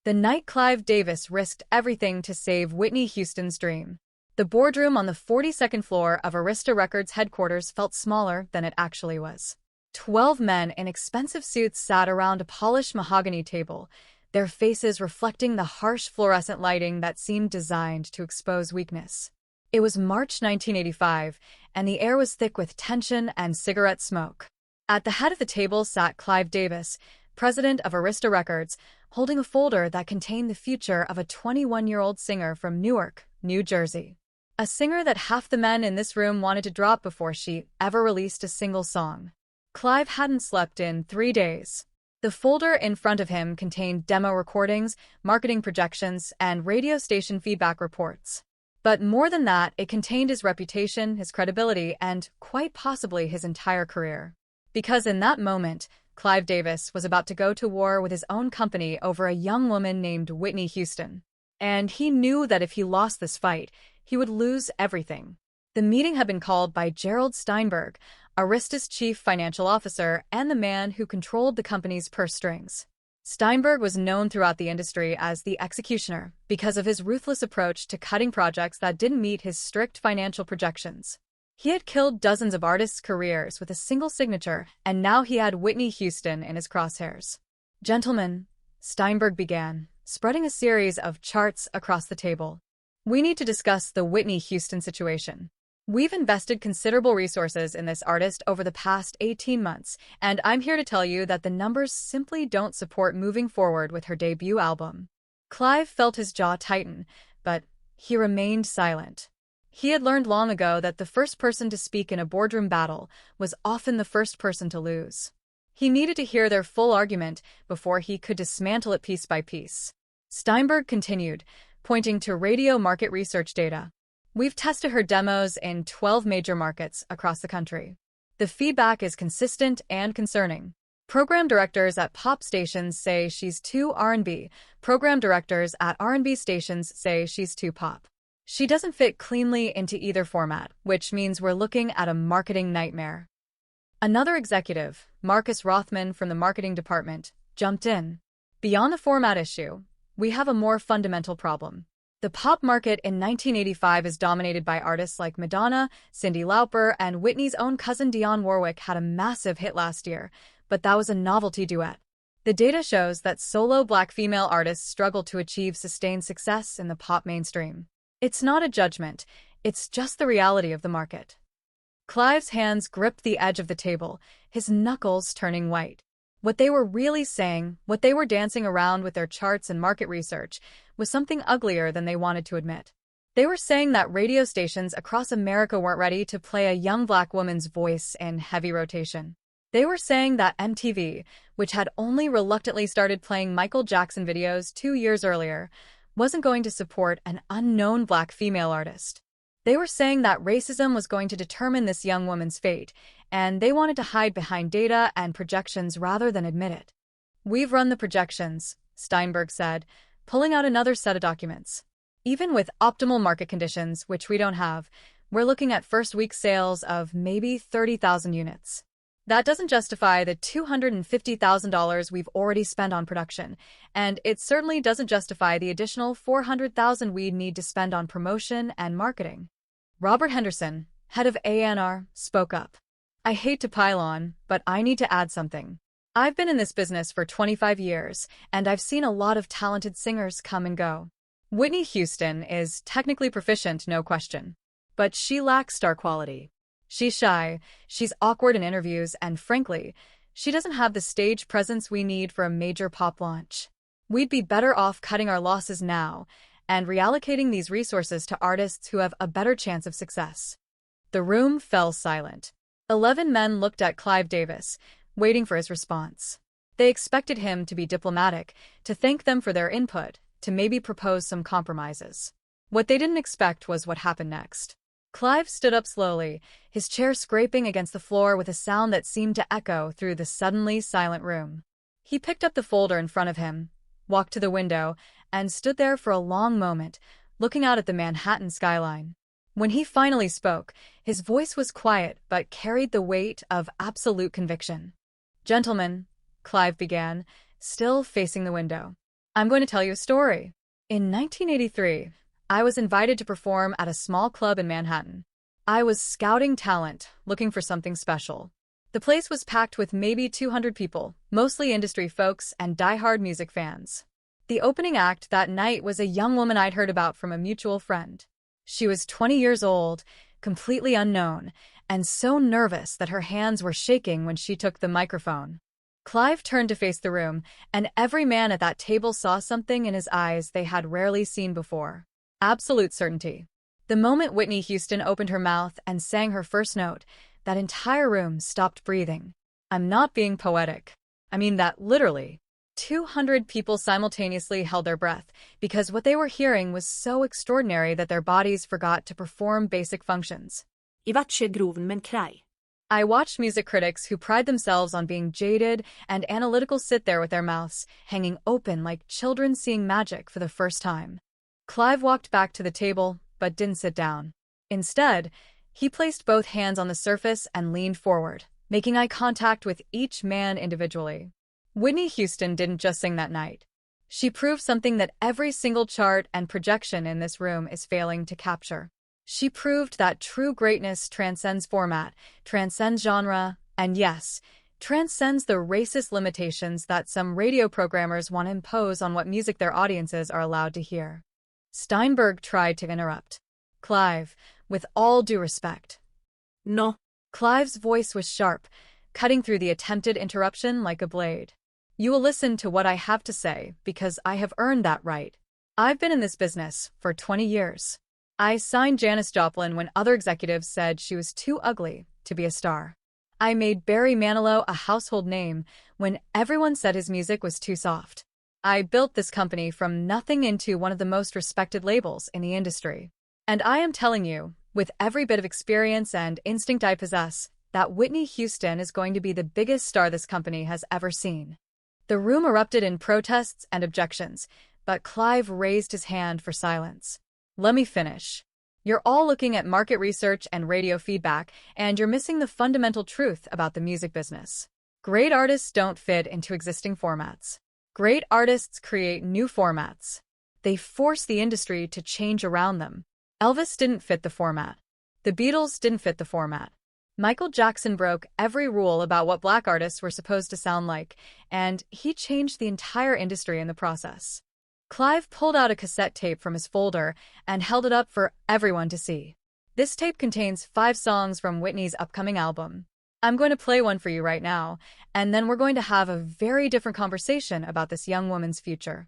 The night Clive Davis risked everything to save Whitney Houston's dream. The boardroom on the 42nd floor of Arista Records headquarters felt smaller than it actually was. 12 men in expensive suits sat around a polished mahogany table, their faces reflecting the harsh fluorescent lighting that seemed designed to expose weakness. It was March 1985, and the air was thick with tension and cigarette smoke. At the head of the table sat Clive Davis, president of Arista Records, holding a folder that contained the future of a 21-year-old singer from Newark, New Jersey. A singer that half the men in this room wanted to drop before she ever released a single song. Clive hadn't slept in 3 days. The folder in front of him contained demo recordings, marketing projections, and radio station feedback reports. But more than that, it contained his reputation, his credibility, and quite possibly his entire career. Because in that moment, Clive Davis was about to go to war with his own company over a young woman named Whitney Houston. And he knew that if he lost this fight, he would lose everything. The meeting had been called by Gerald Steinberg, Arista's chief financial officer and the man who controlled the company's purse strings. Steinberg was known throughout the industry as the executioner because of his ruthless approach to cutting projects that didn't meet his strict financial projections. He had killed dozens of artists' careers with a single signature, and now he had Whitney Houston in his crosshairs. "Gentlemen," Steinberg began, spreading a series of charts across the table. "We need to discuss the Whitney Houston situation. We've invested considerable resources in this artist over the past 18 months, and I'm here to tell you that the numbers simply don't support moving forward with her debut album." Clive felt his jaw tighten, but he remained silent. He had learned long ago that the first person to speak in a boardroom battle was often the first person to lose. He needed to hear their full argument before he could dismantle it piece by piece. Steinberg continued, pointing to radio market research data. "We've tested her demos in 12 major markets across the country. The feedback is consistent and concerning. Program directors at pop stations say she's too R&B. Program directors at R&B stations say she's too pop. She doesn't fit cleanly into either format, which means we're looking at a marketing nightmare." Another executive, Marcus Rothman from the marketing department, jumped in. "Beyond the format issue, we have a more fundamental problem. The pop market in 1985 is dominated by artists like Madonna, Cyndi Lauper, and Whitney's own cousin Dionne Warwick had a massive hit last year, but that was a novelty duet. The data shows that solo black female artists struggle to achieve sustained success in the pop mainstream. It's not a judgment, it's just the reality of the market." Clive's hands gripped the edge of the table, his knuckles turning white. What they were really saying, what they were dancing around with their charts and market research, was something uglier than they wanted to admit. They were saying that radio stations across America weren't ready to play a young black woman's voice in heavy rotation. They were saying that MTV, which had only reluctantly started playing Michael Jackson videos 2 years earlier, wasn't going to support an unknown black female artist. They were saying that racism was going to determine this young woman's fate, and they wanted to hide behind data and projections rather than admit it. "We've run the projections," Steinberg said, pulling out another set of documents. "Even with optimal market conditions, which we don't have, we're looking at first-week sales of maybe 30,000 units. That doesn't justify the $250,000 we've already spent on production, and it certainly doesn't justify the additional $400,000 we'd need to spend on promotion and marketing." Robert Henderson, head of A&R, spoke up. "I hate to pile on, but I need to add something. I've been in this business for 25 years, and I've seen a lot of talented singers come and go. Whitney Houston is technically proficient, no question, but she lacks star quality. She's shy, she's awkward in interviews, and frankly, she doesn't have the stage presence we need for a major pop launch. We'd be better off cutting our losses now and reallocating these resources to artists who have a better chance of success." The room fell silent. 11 men looked at Clive Davis, waiting for his response. They expected him to be diplomatic, to thank them for their input, to maybe propose some compromises. What they didn't expect was what happened next. Clive stood up slowly, his chair scraping against the floor with a sound that seemed to echo through the suddenly silent room. He picked up the folder in front of him, walked to the window, and stood there for a long moment, looking out at the Manhattan skyline. When he finally spoke, his voice was quiet but carried the weight of absolute conviction. "Gentlemen," Clive began, still facing the window, I'm going to tell you a story. In 1983, I was invited to perform at a small club in Manhattan. I was scouting talent, looking for something special. The place was packed with maybe 200 people, mostly industry folks and die-hard music fans. The opening act that night was a young woman I'd heard about from a mutual friend. She was 20 years old, completely unknown, and so nervous that her hands were shaking when she took the microphone. Clive turned to face the room, and every man at that table saw something in his eyes they had rarely seen before. Absolute certainty. The moment Whitney Houston opened her mouth and sang her first note, that entire room stopped breathing. I'm not being poetic. I mean that literally. 200 people simultaneously held their breath because what they were hearing was so extraordinary that their bodies forgot to perform basic functions. I watched music critics who pride themselves on being jaded and analytical sit there with their mouths hanging open like children seeing magic for the first time. Clive walked back to the table, but didn't sit down. Instead, he placed both hands on the surface and leaned forward, making eye contact with each man individually. Whitney Houston didn't just sing that night. She proved something that every single chart and projection in this room is failing to capture. She proved that true greatness transcends format, transcends genre, and yes, transcends the racist limitations that some radio programmers want to impose on what music their audiences are allowed to hear. Steinberg tried to interrupt. Clive, with all due respect. No. Clive's voice was sharp, cutting through the attempted interruption like a blade. You will listen to what I have to say because I have earned that right. I've been in this business for 20 years. I signed Janis Joplin when other executives said she was too ugly to be a star. I made Barry Manilow a household name when everyone said his music was too soft. I built this company from nothing into one of the most respected labels in the industry. And I am telling you, with every bit of experience and instinct I possess, that Whitney Houston is going to be the biggest star this company has ever seen. The room erupted in protests and objections, but Clive raised his hand for silence. Let me finish. You're all looking at market research and radio feedback, and you're missing the fundamental truth about the music business. Great artists don't fit into existing formats. Great artists create new formats. They force the industry to change around them. Elvis didn't fit the format. The Beatles didn't fit the format. Michael Jackson broke every rule about what black artists were supposed to sound like, and he changed the entire industry in the process. Clive pulled out a cassette tape from his folder and held it up for everyone to see. This tape contains 5 songs from Whitney's upcoming album. I'm going to play one for you right now, and then we're going to have a very different conversation about this young woman's future.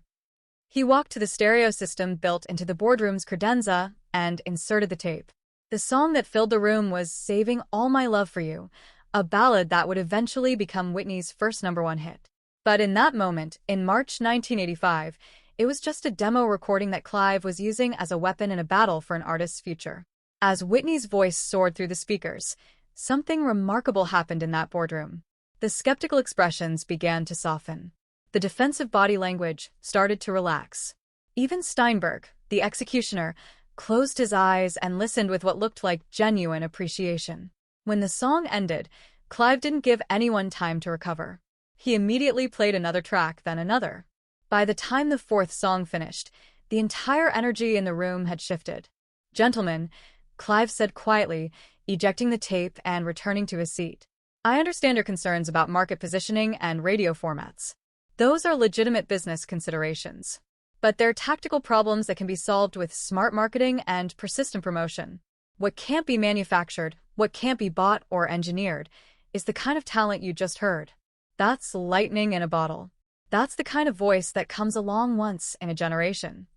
He walked to the stereo system built into the boardroom's credenza and inserted the tape. The song that filled the room was Saving All My Love for You, a ballad that would eventually become Whitney's first #1 hit. But in that moment, in March 1985, it was just a demo recording that Clive was using as a weapon in a battle for an artist's future. As Whitney's voice soared through the speakers, something remarkable happened in that boardroom. The skeptical expressions began to soften. The defensive body language started to relax. Even Steinberg, the executioner, closed his eyes and listened with what looked like genuine appreciation. When the song ended, Clive didn't give anyone time to recover. He immediately played another track, then another. By the time the 4th song finished, the entire energy in the room had shifted. "Gentlemen," Clive said quietly, ejecting the tape and returning to his seat. "I understand your concerns about market positioning and radio formats. Those are legitimate business considerations. But they're tactical problems that can be solved with smart marketing and persistent promotion. What can't be manufactured, what can't be bought or engineered, is the kind of talent you just heard. That's lightning in a bottle. That's the kind of voice that comes along once in a generation."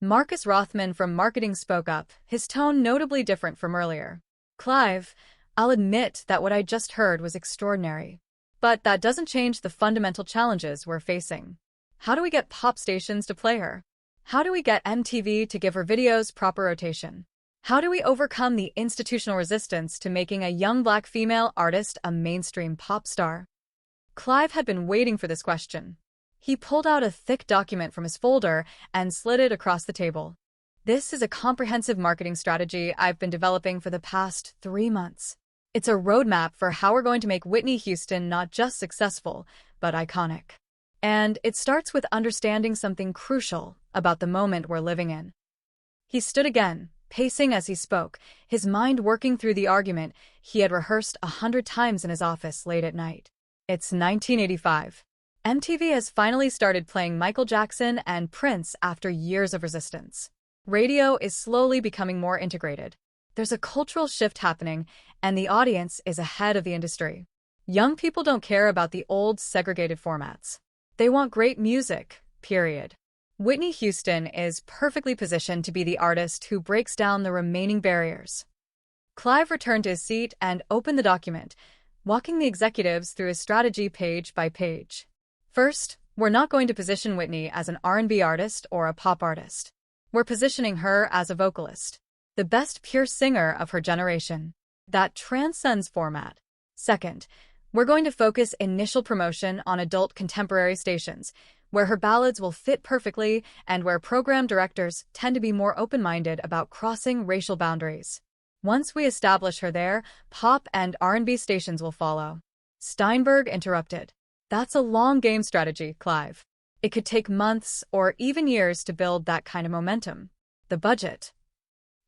Marcus Rothman from marketing spoke up, his tone notably different from earlier. "Clive, I'll admit that what I just heard was extraordinary. But that doesn't change the fundamental challenges we're facing. How do we get pop stations to play her? How do we get MTV to give her videos proper rotation? How do we overcome the institutional resistance to making a young black female artist a mainstream pop star?" Clive had been waiting for this question. He pulled out a thick document from his folder and slid it across the table. "This is a comprehensive marketing strategy I've been developing for the past 3 months. It's a roadmap for how we're going to make Whitney Houston not just successful, but iconic. And it starts with understanding something crucial about the moment we're living in. He stood again, pacing as he spoke, his mind working through the argument he had rehearsed 100 times in his office late at night. It's 1985. MTV has finally started playing Michael Jackson and Prince after years of resistance. Radio is slowly becoming more integrated. There's a cultural shift happening, and the audience is ahead of the industry. Young people don't care about the old segregated formats. They want great music, period. Whitney Houston is perfectly positioned to be the artist who breaks down the remaining barriers. Clive returned to his seat and opened the document, walking the executives through his strategy page by page. First, we're not going to position Whitney as an R&B artist or a pop artist. We're positioning her as a vocalist, the best pure singer of her generation. That transcends format. Second, we're going to focus initial promotion on adult contemporary stations, where her ballads will fit perfectly and where program directors tend to be more open-minded about crossing racial boundaries. Once we establish her there, pop and R&B stations will follow. Steinberg interrupted. That's a long game strategy, Clive. It could take months or even years to build that kind of momentum. The budget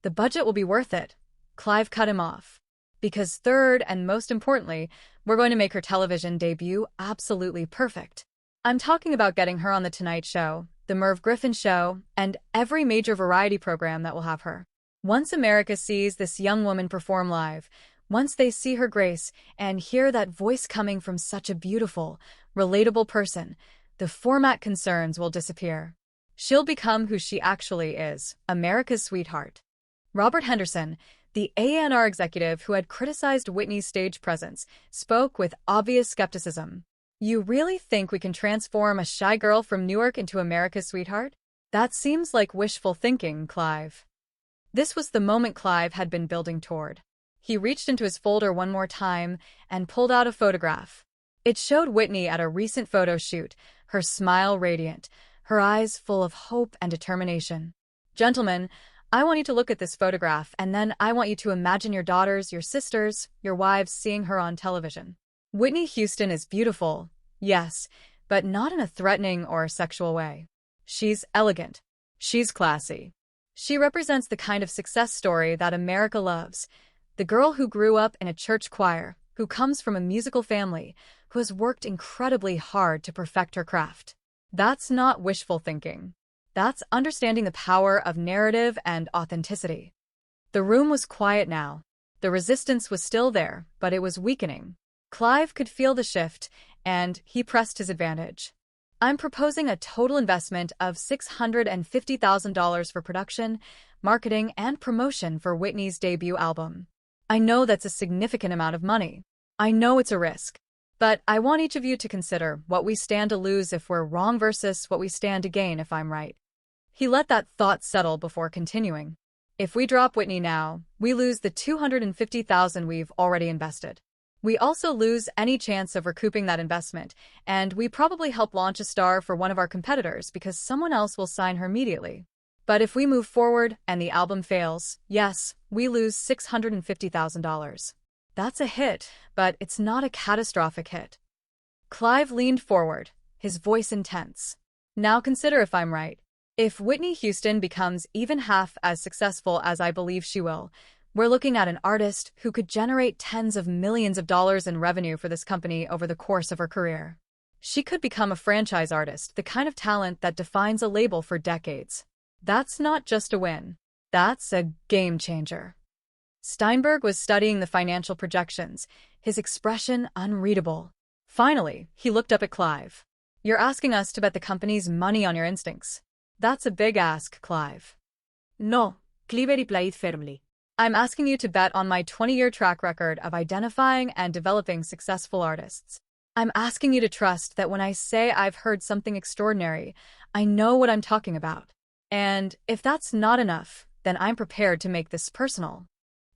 will be worth it. Clive cut him off. Because third, and most importantly, we're going to make her television debut absolutely perfect. I'm talking about getting her on The Tonight Show, The Merv Griffin Show, and every major variety program that will have her. Once America sees this young woman perform live, once they see her grace and hear that voice coming from such a beautiful, relatable person, the format concerns will disappear. She'll become who she actually is, America's sweetheart. Robert Henderson, the A&R executive who had criticized Whitney's stage presence, spoke with obvious skepticism. You really think we can transform a shy girl from Newark into America's sweetheart? That seems like wishful thinking, Clive. This was the moment Clive had been building toward. He reached into his folder one more time and pulled out a photograph. It showed Whitney at a recent photo shoot, her smile radiant, her eyes full of hope and determination. Gentlemen, I want you to look at this photograph, and then I want you to imagine your daughters, your sisters, your wives seeing her on television. Whitney Houston is beautiful, yes, but not in a threatening or sexual way. She's elegant. She's classy. She represents the kind of success story that America loves. The girl who grew up in a church choir, who comes from a musical family, who has worked incredibly hard to perfect her craft. That's not wishful thinking. That's understanding the power of narrative and authenticity. The room was quiet now. The resistance was still there, but it was weakening. Clive could feel the shift, and he pressed his advantage. I'm proposing a total investment of $650,000 for production, marketing, and promotion for Whitney's debut album. I know that's a significant amount of money. I know it's a risk. But I want each of you to consider what we stand to lose if we're wrong versus what we stand to gain if I'm right. He let that thought settle before continuing. If we drop Whitney now, we lose the $250,000 we've already invested. We also lose any chance of recouping that investment, and we probably help launch a star for one of our competitors because someone else will sign her immediately. But if we move forward and the album fails, yes, we lose $650,000. That's a hit, but it's not a catastrophic hit. Clive leaned forward, his voice intense. Now consider if I'm right. If Whitney Houston becomes even half as successful as I believe she will, we're looking at an artist who could generate tens of millions of dollars in revenue for this company over the course of her career. She could become a franchise artist, the kind of talent that defines a label for decades. That's not just a win. That's a game changer. Steinberg was studying the financial projections, his expression unreadable. Finally, he looked up at Clive. You're asking us to bet the company's money on your instincts. That's a big ask, Clive. No, Clive replied firmly. I'm asking you to bet on my 20-year track record of identifying and developing successful artists. I'm asking you to trust that when I say I've heard something extraordinary, I know what I'm talking about. And if that's not enough, then I'm prepared to make this personal.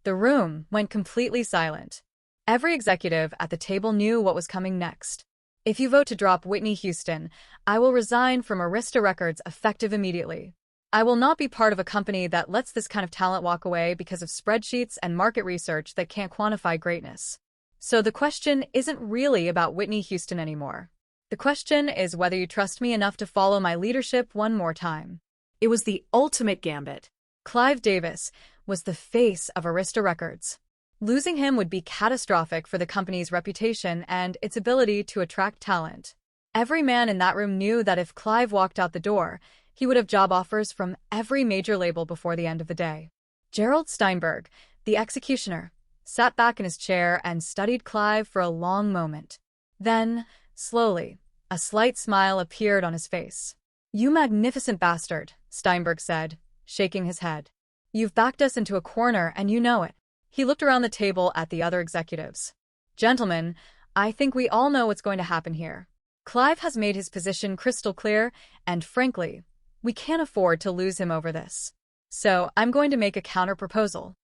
The room went completely silent. Every executive at the table knew what was coming next. If you vote to drop Whitney Houston, I will resign from Arista Records effective immediately. I will not be part of a company that lets this kind of talent walk away because of spreadsheets and market research that can't quantify greatness. So the question isn't really about Whitney Houston anymore. The question is whether you trust me enough to follow my leadership one more time. It was the ultimate gambit. Clive Davis was the face of Arista Records. Losing him would be catastrophic for the company's reputation and its ability to attract talent. Every man in that room knew that if Clive walked out the door, he would have job offers from every major label before the end of the day. Gerald Steinberg, the executioner, sat back in his chair and studied Clive for a long moment. Then, slowly, a slight smile appeared on his face. "You magnificent bastard," Steinberg said, shaking his head. "You've backed us into a corner and you know it." He looked around the table at the other executives. "Gentlemen, I think we all know what's going to happen here. Clive has made his position crystal clear, and frankly, we can't afford to lose him over this. So I'm going to make a counter-proposal."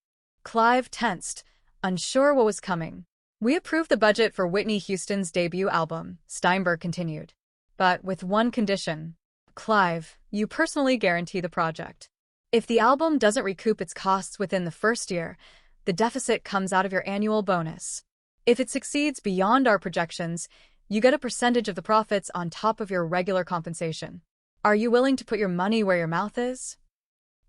Clive tensed, unsure what was coming. "We approved the budget for Whitney Houston's debut album," Steinberg continued. "But with one condition. Clive, you personally guarantee the project. If the album doesn't recoup its costs within the first year, the deficit comes out of your annual bonus. If it succeeds beyond our projections, you get a percentage of the profits on top of your regular compensation. Are you willing to put your money where your mouth is?"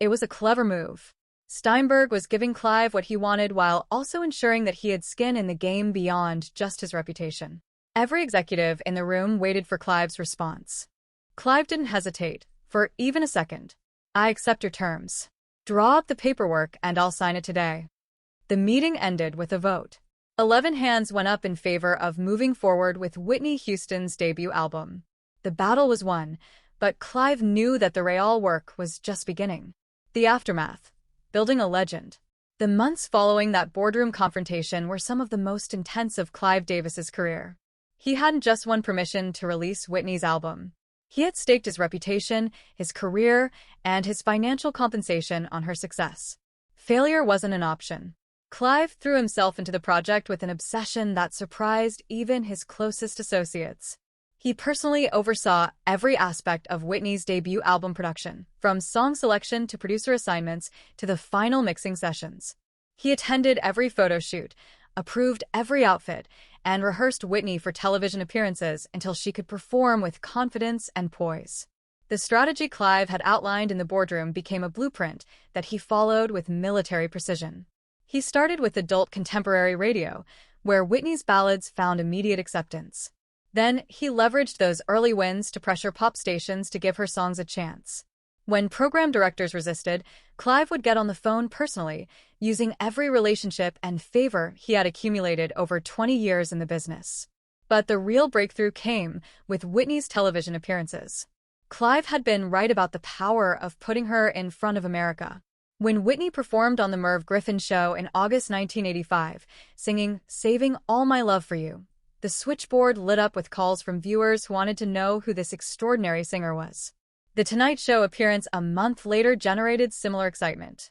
It was a clever move. Steinberg was giving Clive what he wanted while also ensuring that he had skin in the game beyond just his reputation. Every executive in the room waited for Clive's response. Clive didn't hesitate, for even a second. "I accept your terms. Draw up the paperwork and I'll sign it today." The meeting ended with a vote. 11 hands went up in favor of moving forward with Whitney Houston's debut album. The battle was won, but Clive knew that the real work was just beginning. The aftermath. Building a legend. The months following that boardroom confrontation were some of the most intense of Clive Davis's career. He hadn't just won permission to release Whitney's album. He had staked his reputation, his career, and his financial compensation on her success. Failure wasn't an option. Clive threw himself into the project with an obsession that surprised even his closest associates. He personally oversaw every aspect of Whitney's debut album production, from song selection to producer assignments to the final mixing sessions. He attended every photo shoot, approved every outfit, and rehearsed Whitney for television appearances until she could perform with confidence and poise. The strategy Clive had outlined in the boardroom became a blueprint that he followed with military precision. He started with adult contemporary radio, where Whitney's ballads found immediate acceptance. Then he leveraged those early wins to pressure pop stations to give her songs a chance. When program directors resisted, Clive would get on the phone personally, using every relationship and favor he had accumulated over 20 years in the business. But the real breakthrough came with Whitney's television appearances. Clive had been right about the power of putting her in front of America. When Whitney performed on the Merv Griffin Show in August 1985, singing "Saving All My Love for You," the switchboard lit up with calls from viewers who wanted to know who this extraordinary singer was. The Tonight Show appearance a month later generated similar excitement.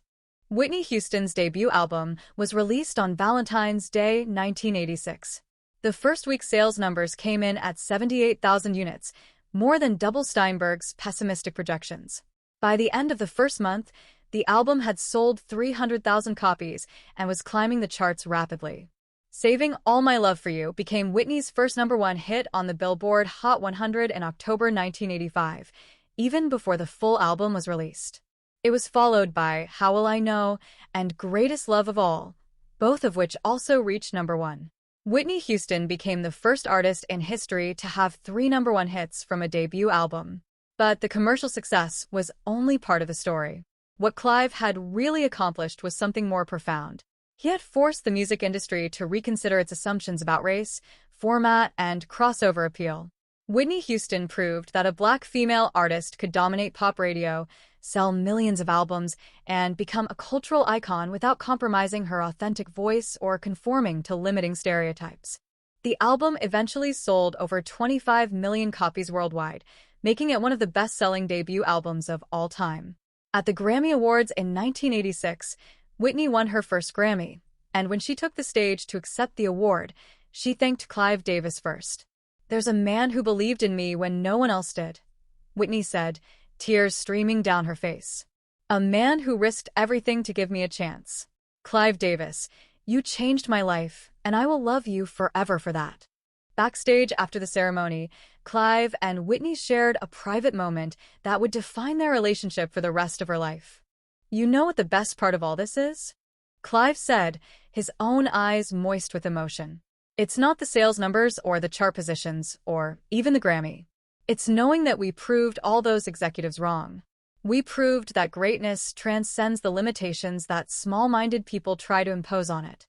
Whitney Houston's debut album was released on Valentine's Day 1986. The first week's sales numbers came in at 78,000 units, more than double Steinberg's pessimistic projections. By the end of the first month, the album had sold 300,000 copies and was climbing the charts rapidly. "Saving All My Love for You" became Whitney's first #1 hit on the Billboard Hot 100 in October 1985, even before the full album was released. It was followed by "How Will I Know" and "Greatest Love of All," both of which also reached #1. Whitney Houston became the first artist in history to have 3 #1 hits from a debut album. But the commercial success was only part of the story. What Clive had really accomplished was something more profound. He had forced the music industry to reconsider its assumptions about race, format, and crossover appeal. Whitney Houston proved that a black female artist could dominate pop radio, sell millions of albums, and become a cultural icon without compromising her authentic voice or conforming to limiting stereotypes. The album eventually sold over 25 million copies worldwide, making it one of the best-selling debut albums of all time. At the Grammy Awards in 1986, Whitney won her first Grammy, and when she took the stage to accept the award, she thanked Clive Davis first. "There's a man who believed in me when no one else did," Whitney said, tears streaming down her face. "A man who risked everything to give me a chance. Clive Davis, you changed my life, and I will love you forever for that." Backstage after the ceremony, Clive and Whitney shared a private moment that would define their relationship for the rest of her life. "You know what the best part of all this is?" Clive said, his own eyes moist with emotion. "It's not the sales numbers or the chart positions or even the Grammy. It's knowing that we proved all those executives wrong. We proved that greatness transcends the limitations that small-minded people try to impose on it."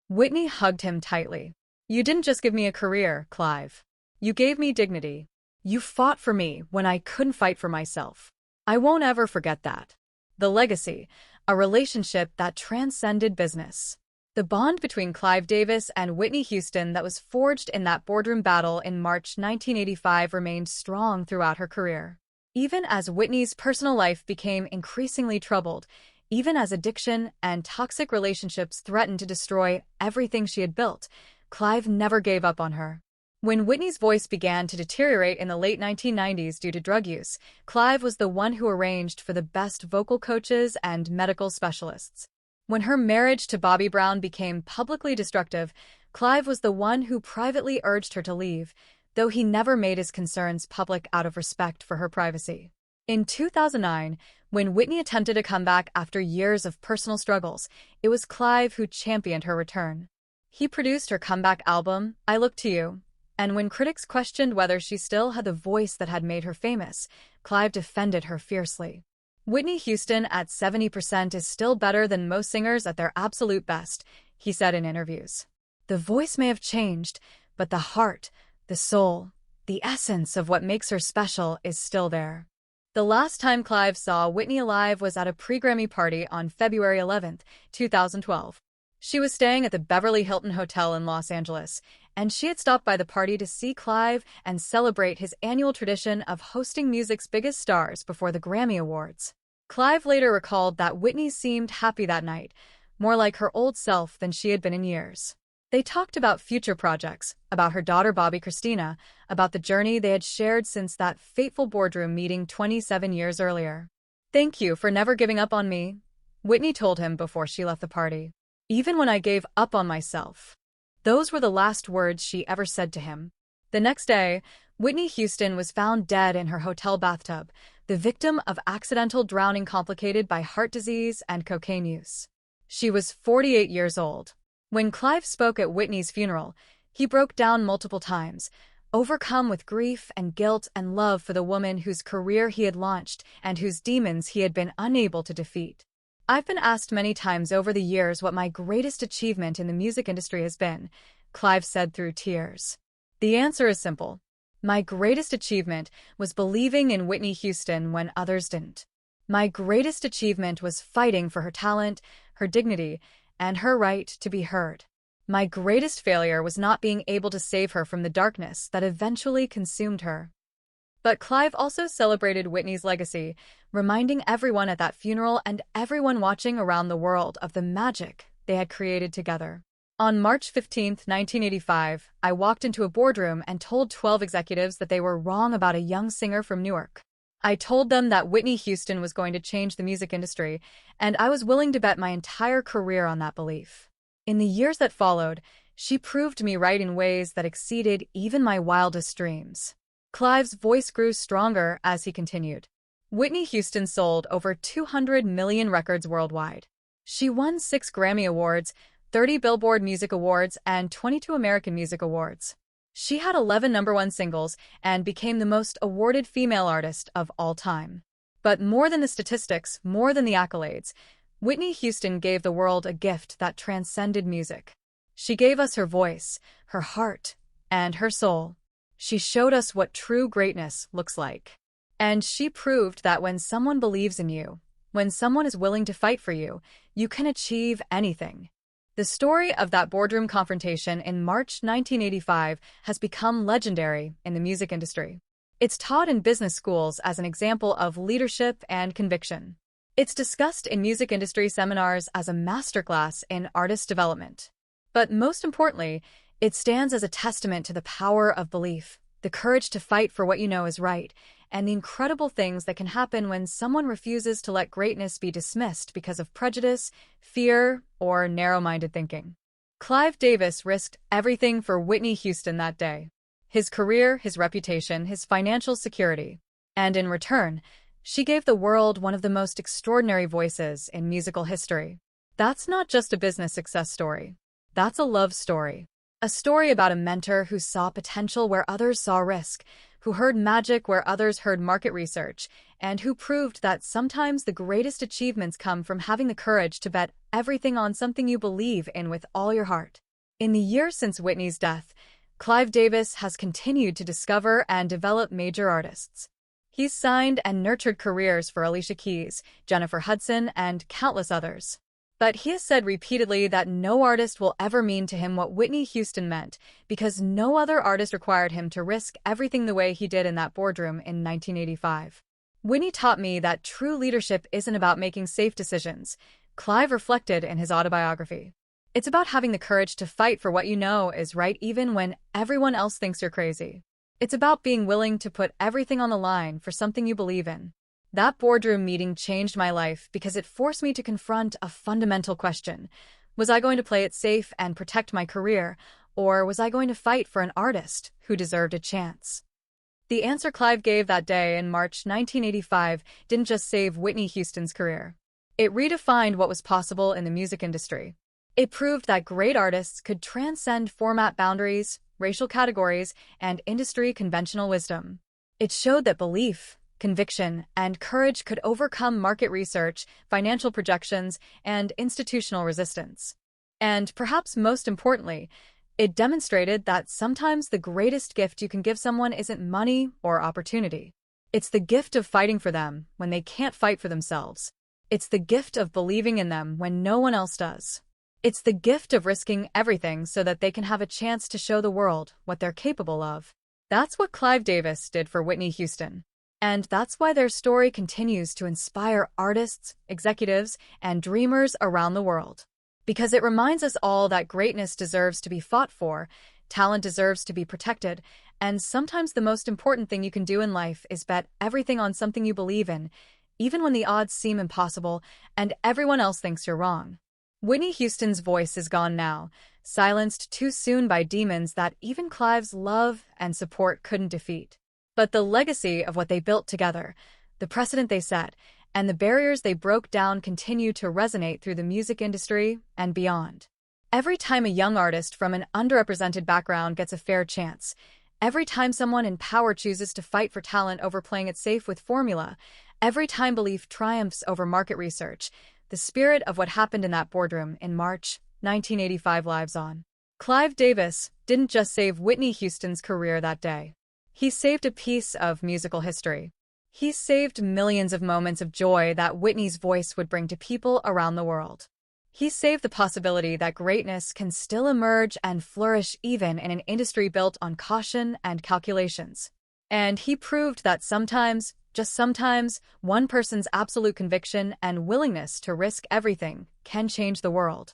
Whitney hugged him tightly. "You didn't just give me a career, Clive. You gave me dignity. You fought for me when I couldn't fight for myself. I won't ever forget that." The legacy, a relationship that transcended business. The bond between Clive Davis and Whitney Houston that was forged in that boardroom battle in March 1985 remained strong throughout her career. Even as Whitney's personal life became increasingly troubled, even as addiction and toxic relationships threatened to destroy everything she had built, Clive never gave up on her. When Whitney's voice began to deteriorate in the late 1990s due to drug use, Clive was the one who arranged for the best vocal coaches and medical specialists. When her marriage to Bobby Brown became publicly destructive, Clive was the one who privately urged her to leave, though he never made his concerns public out of respect for her privacy. In 2009, when Whitney attempted a comeback after years of personal struggles, it was Clive who championed her return. He produced her comeback album, I Look to You, and when critics questioned whether she still had the voice that had made her famous, Clive defended her fiercely. "Whitney Houston at 70% is still better than most singers at their absolute best," he said in interviews. "The voice may have changed, but the heart, the soul, the essence of what makes her special is still there." The last time Clive saw Whitney alive was at a pre-Grammy party on February 11, 2012. She was staying at the Beverly Hilton Hotel in Los Angeles, and she had stopped by the party to see Clive and celebrate his annual tradition of hosting music's biggest stars before the Grammy Awards. Clive later recalled that Whitney seemed happy that night, more like her old self than she had been in years. They talked about future projects, about her daughter Bobby Christina, about the journey they had shared since that fateful boardroom meeting 27 years earlier. "Thank you for never giving up on me," Whitney told him before she left the party. "Even when I gave up on myself." Those were the last words she ever said to him. The next day, Whitney Houston was found dead in her hotel bathtub, the victim of accidental drowning complicated by heart disease and cocaine use. She was 48 years old. When Clive spoke at Whitney's funeral, he broke down multiple times, overcome with grief and guilt and love for the woman whose career he had launched and whose demons he had been unable to defeat. "I've been asked many times over the years what my greatest achievement in the music industry has been," Clive said through tears. "The answer is simple. My greatest achievement was believing in Whitney Houston when others didn't. My greatest achievement was fighting for her talent, her dignity, and her right to be heard. My greatest failure was not being able to save her from the darkness that eventually consumed her." But Clive also celebrated Whitney's legacy, reminding everyone at that funeral and everyone watching around the world of the magic they had created together. "On March 15, 1985, I walked into a boardroom and told 12 executives that they were wrong about a young singer from Newark. I told them that Whitney Houston was going to change the music industry, and I was willing to bet my entire career on that belief. In the years that followed, she proved me right in ways that exceeded even my wildest dreams." Clive's voice grew stronger as he continued. Whitney Houston sold over 200 million records worldwide. She won 6 Grammy Awards, 30 Billboard Music Awards, and 22 American Music Awards. She had 11 #1 singles and became the most awarded female artist of all time. But more than the statistics, more than the accolades, Whitney Houston gave the world a gift that transcended music. She gave us her voice, her heart, and her soul. She showed us what true greatness looks like. And she proved that when someone believes in you, when someone is willing to fight for you, you can achieve anything. The story of that boardroom confrontation in March 1985 has become legendary in the music industry. It's taught in business schools as an example of leadership and conviction. It's discussed in music industry seminars as a masterclass in artist development. But most importantly, it stands as a testament to the power of belief, the courage to fight for what you know is right, and the incredible things that can happen when someone refuses to let greatness be dismissed because of prejudice, fear, or narrow-minded thinking. Clive Davis risked everything for Whitney Houston that day. His career, his reputation, his financial security. And in return, she gave the world one of the most extraordinary voices in musical history. That's not just a business success story. That's a love story. A story about a mentor who saw potential where others saw risk, who heard magic where others heard market research, and who proved that sometimes the greatest achievements come from having the courage to bet everything on something you believe in with all your heart. In the years since Whitney's death, Clive Davis has continued to discover and develop major artists. He's signed and nurtured careers for Alicia Keys, Jennifer Hudson, and countless others. But he has said repeatedly that no artist will ever mean to him what Whitney Houston meant, because no other artist required him to risk everything the way he did in that boardroom in 1985. Whitney taught me that true leadership isn't about making safe decisions, Clive reflected in his autobiography. It's about having the courage to fight for what you know is right even when everyone else thinks you're crazy. It's about being willing to put everything on the line for something you believe in. That boardroom meeting changed my life because it forced me to confront a fundamental question. Was I going to play it safe and protect my career, or was I going to fight for an artist who deserved a chance? The answer Clive gave that day in March 1985 didn't just save Whitney Houston's career. It redefined what was possible in the music industry. It proved that great artists could transcend format boundaries, racial categories, and industry conventional wisdom. It showed that belief, conviction, and courage could overcome market research, financial projections, and institutional resistance. And perhaps most importantly, it demonstrated that sometimes the greatest gift you can give someone isn't money or opportunity. It's the gift of fighting for them when they can't fight for themselves. It's the gift of believing in them when no one else does. It's the gift of risking everything so that they can have a chance to show the world what they're capable of. That's what Clive Davis did for Whitney Houston. And that's why their story continues to inspire artists, executives, and dreamers around the world. Because it reminds us all that greatness deserves to be fought for, talent deserves to be protected, and sometimes the most important thing you can do in life is bet everything on something you believe in, even when the odds seem impossible and everyone else thinks you're wrong. Whitney Houston's voice is gone now, silenced too soon by demons that even Clive's love and support couldn't defeat. But the legacy of what they built together, the precedent they set, and the barriers they broke down continue to resonate through the music industry and beyond. Every time a young artist from an underrepresented background gets a fair chance, every time someone in power chooses to fight for talent over playing it safe with formula, every time belief triumphs over market research, the spirit of what happened in that boardroom in March 1985 lives on. Clive Davis didn't just save Whitney Houston's career that day. He saved a piece of musical history. He saved millions of moments of joy that Whitney's voice would bring to people around the world. He saved the possibility that greatness can still emerge and flourish even in an industry built on caution and calculations. And he proved that sometimes, just sometimes, one person's absolute conviction and willingness to risk everything can change the world.